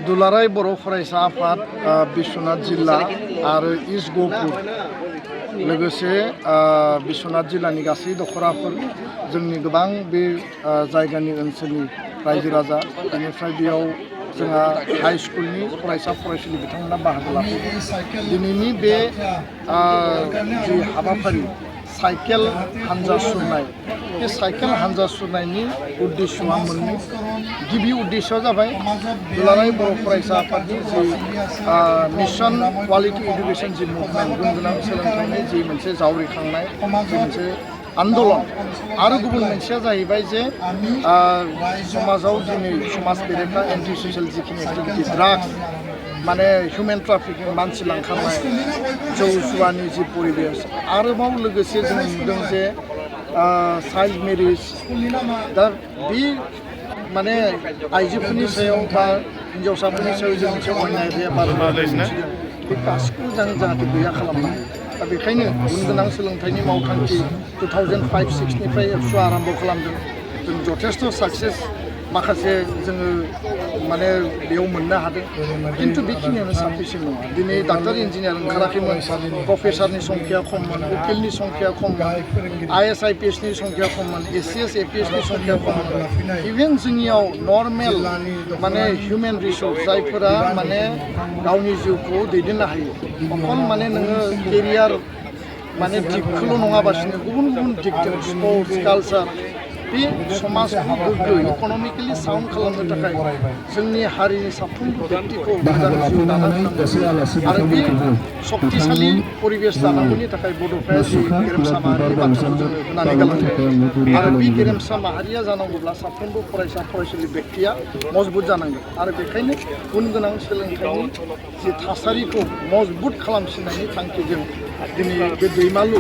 दुलाराय बर' फरायसा आफाद बिश्वनाथ जिल्ला आरो इस्ट गहपुर लोगोसे बिश्वनाथ जिल्लानि गासै दखराफोर जोंनि गोबां बे जायगानि ओनसोलनि रायजो राजा बेनिफ्राय बेयाव जोंहा हाई स्कुलनि फरायसा फरायसुलि बिथांमोना बाहागो लाफैदों। दिनैनि बे जि हाबाफारि साइकेल हानजा सुरनाय बे साइकेल हानजा सुरनायनि उद्देश्यआ मोननै। गिबि उद्देश्यआ जाबाय दुलाराय बर' फरायसा आफादनि जि मिशन क्वालिटी एडुकेशन जि मुभमेन्ट गुन गोनां सोलोंथाइनि जि मोनसे जावरिखांनाय जि मोनसे आन्दलन आरो गुबुन मोनसेया जाहैबाय जे समाजाव दिनै समाज बेरेखा एन्टि ससियेल जिखिनि एक्टिभिटि ड्राग्स माने हिउमेन ट्राफिकिं मानसि लांखारनाय जौ जुवानि जि परिबेस आरोबाव लोगोसे जों नुदों जे चाइल्ड मेरिज दा बे माने आइजोफोरनि सायाव बा हिन्जावसाफोरनि सायाव जों मोनसे अननाय बे गासिखौबो जों जाहाथे गैया खालामनो हायो। दा बेखायनो गुन गोनां सोलोंथाइनि मावथांखि 2005-06निफ्राय एबसु आरम्भ खालामदों। जों जथेस्थ साक्सेस माखासे जोङो माने बेयाव मोननो हादों, खिन्थु बेखिनियानो साफिसियेन्ट नङा। दिनै डाक्टार इन्जिनियार ओंखाराखैमोन, प्रफेसारनि संख्या खममोन, उकिलनि संख्या खममोन, IAS IPSनि संख्या खममोन, ACS APSनि संख्या खममोन। इभेन जोंनियाव नर्मेल माने हिउमेन रिसर्स जायफोरा माने गावनि जिउखौ दैदेननो हायो, अखल माने नोङो केरियार माने दिगखौल' नङाबासिनो गुबुन गुबुन दिगजों स्पर्ट्स कालचार बे समाजखौ गोग्गो इक'नमिकेलि साउन्ड खालामनो थाखाय जोंनि हारिनि साफ्रोमबो बेक्तिखौ मोजां जिउ दाना होनांगौ आरो बे शक्तिशाली परिबेस दानांगौनि थाखाय बड'फाया जि गेरेमसा माहारिनि बाथ्राखौ जोङो होनानै गालांदों आरो बे गेरेमसा माहारिया जानांगौब्ला साफ्रोमबो फरायसा फरायसुलि बेक्तिया मजबुत जानांगोन आरो बेखायनो गुन गोनां सोलोंथाइनि जि थासारिखौ मजबुत खालामसिननायनि थांखिजों दिनै बे दैमालु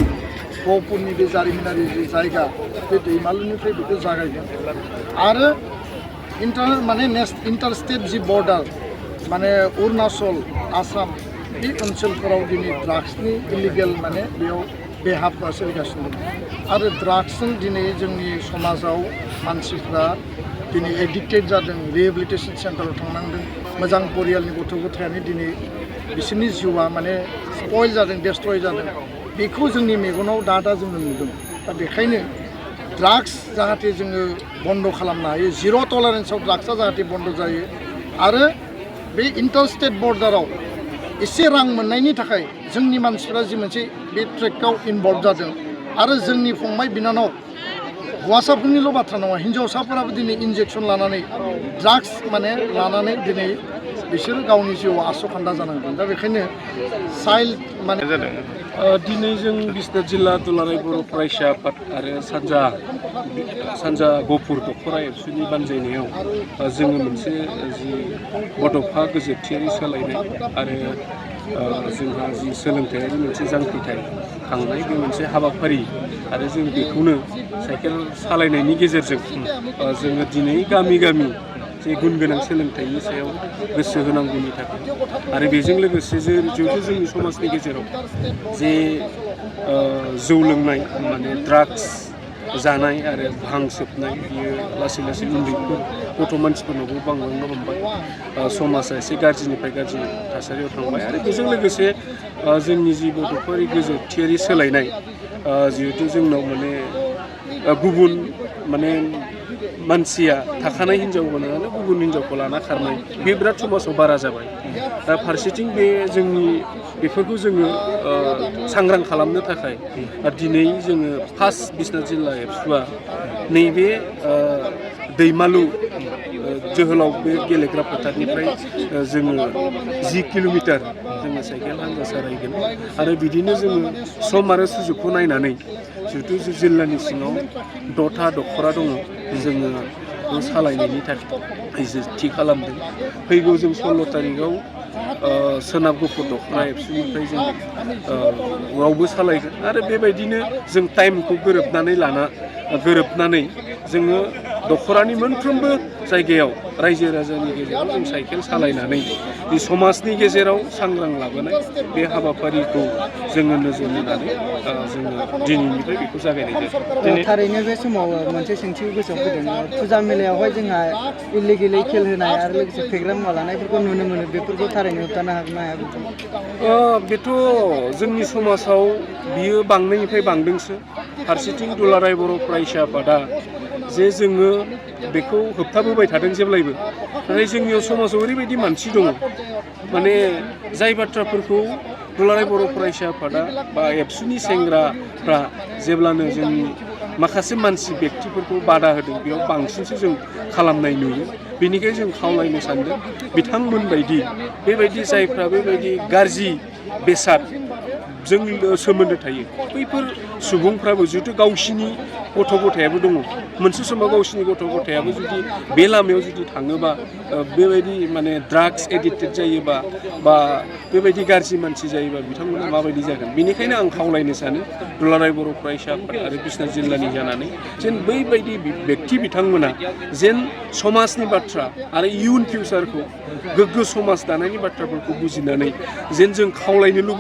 गहपुरनि बे जारिमिनारि जि जायगा बे दैमालुनिफ्राय बेखौ जागायदों आरो इन्टार स्टेट जि बर्डार माने अरुणाचल आसाम बे ओनसोलफोराव दिनै ड्राग्सनि इलिगेल माने बेयाव बेहाफोरा सोलिगासिनो दं आरो ड्राग्सजों दिनै जोंनि समाजाव मानसिफ्रा दिनै एडिक्टेड जादों, रिहेबिलिटेसन सेन्टाराव थांनांदों, मोजां परियालनि गथ' गथायानो दिनै बिसोरनि जिउआ माने स्पइल जादों, डेस्ट्रय जादों। बेखौ जोंनि मेगनाव दा जोङो नुदों। दा बेखायनो ड्राग्स जाहाथे जोङो बन्द खालामनो हायो, जिर' टलारेन्सआव ड्राग्सआ जाहाथे बन्द जायो आरो बे इन्टार स्टेट बर्डाराव एसे रां मोननायनि थाखाय जोंनि मानसिफ्रा जि मोनसे बे ट्रेकआव इनभल्भ जादों आरो जोंनि फंबाय बिनानाव हौवासाफोरनिल' बाथ्रा नङा, हिन्जावसाफोराबो दिनै इन्जेक्सन लानानै ड्राग्स माने लानानै दिनै बिसोरो गावनि जिउआव आस'खान्दा जानांदों। दा बेखायनो चाइल्ड माने दिनै जों बिश्वनाथ जिल्ला दुलाराय बर' फरायसा आफाद आरो सानजा गहपुर दखरा एबसुनि बानजायनायाव जोङो मोनसे जि बड'फा गोजोनथियारि सोलायनाय आरो जोंहा जि सोलोंथायारि मोनसे जांख्रिथाय खांनाय बे मोनसे हाबाफारि आरो जों बेखौनो साइकेल सालायनायनि गेजेरजों जोङो दिनै गामि गामि जे गुन गोनां सोलोंथाइनि सायाव गोसो होनांगौनि थाखाय आरो बेजों लोगोसे जिहेतु जोंनि समाजनि गेजेराव जे जौ लोंनाय माने ड्राग्स जानाय आरो भां सोबनाय बियो लासै लासै उन्दैफोर गथ' मानसिफोरनावबो बांलांनो हमबाय, समाजा एसे गाज्रिनिफ्राय गाज्रि थासारियाव थांबाय आरो बेजों लोगोसे जोंनि जि बड'फारि गोजोनथियारि सोलायनाय जिहेतु जोंनाव माने गुबुन माने मानसिया थाखानाय हिन्जाव गोनाङानो गुबुन हिन्जावखौ लाना खारनाय बे बिराद समाजाव बारा जाबाय। दा फारसेथिं बे जोंनि बेफोरखौ जोङो सांग्रां खालामनो थाखाय दिनै जोङो फार्स्ट बिश्वनाथ जिल्ला एबसुआ नैबे दैमालु जोहोलाव बे गेलेग्रा फोथारनिफ्राय जोङो 10 किल'मिटार जोङो साइकेल हानजा सालायगोन आरो बिदिनो जोङो सम आरो सुजुगखौ नायनानै जिहेतु जिल्लानि सिङाव 6था दखरा दङ जोङो सालायनायनि थाखाय थि खालामदों। फैगौ जों 16 तारिखआव सोनाब गहपुर दखरा एबसुनिफ्राय जों रावबो सालायगोन आरो बेबायदिनो जों टाइमखौ गोरोबनानै जोङो दखरानि मोनफ्रोमबो जायगायाव रायजो राजानि गेजेराव जों साइकेल सालायनानै बे समाजनि गेजेराव सांग्रां लाबोनाय बे हाबाफारिखौ जोङो नोजोर होनानै जोङो दिनैनिफ्राय बेखौ जागायनाय जादों। थारैनो बे समाव मोनसे सोंथि गोसोआव फैदों फुजा मेलायावहाय जोंहा इलिगेलै खेल होनाय आरो लोगोसे फेग्रा मुवा लानायफोरखौ नुनो मोनो बेफोरखौ थारैनो होबथानो हागोन ना हाया? बेथ' जोंनि समाजाव बियो बांनायनिफ्राय बांदोंसो फारसेथिं दुलाराय बर' फरायसा आफादा जे जोङो बेखौ होबथाबोबाय थादों जेब्लायबो नाथाय जोंनियाव समाजाव ओरैबायदि मानसि दङ माने जाय बाथ्राफोरखौ दुलाराय बर' फरायसा आफादा बा एबसुनि सेंग्राफ्रा जेब्लानो जोंनि माखासे मानसि व्यक्तिफोरखौ बादा होदों बेयाव बांसिनसो जों खालामनाय नुयो बेनिखायनो जों खावलायनो सानदों बिथांमोन बायदि बेबायदि जायफ्रा बेबायदि गाज्रि बेसाद जों सोमोन्दो थायो बैफोर सुबुंफ्राबो जिहेतु गावसिनि गथ' गथायाबो दङ मोनसे समाव गावसिनि गथ' गथायाबो जुदि बे लामायाव जुदि थाङोबा बेबायदि माने ड्राग्स एडिक्टेड जायोबा बा बेबायदि गाज्रि मानसि जायोबा बिथांमोना माबायदि जागोन बेनिखायनो आं खावलायनो सानो दुलाराय बर' फरायसा आफाद आरो बिश्वनाथ जिल्लानि जानानै जेन बैबायदि व्यक्ति बिथांमोना जेन समाजनि बाथ्रा आरो इयुन फिउचारखौ गोग्गो समाज दानायनि बाथ्राफोरखौ बुजिनानै जेन जों खावलायनो लुबैयो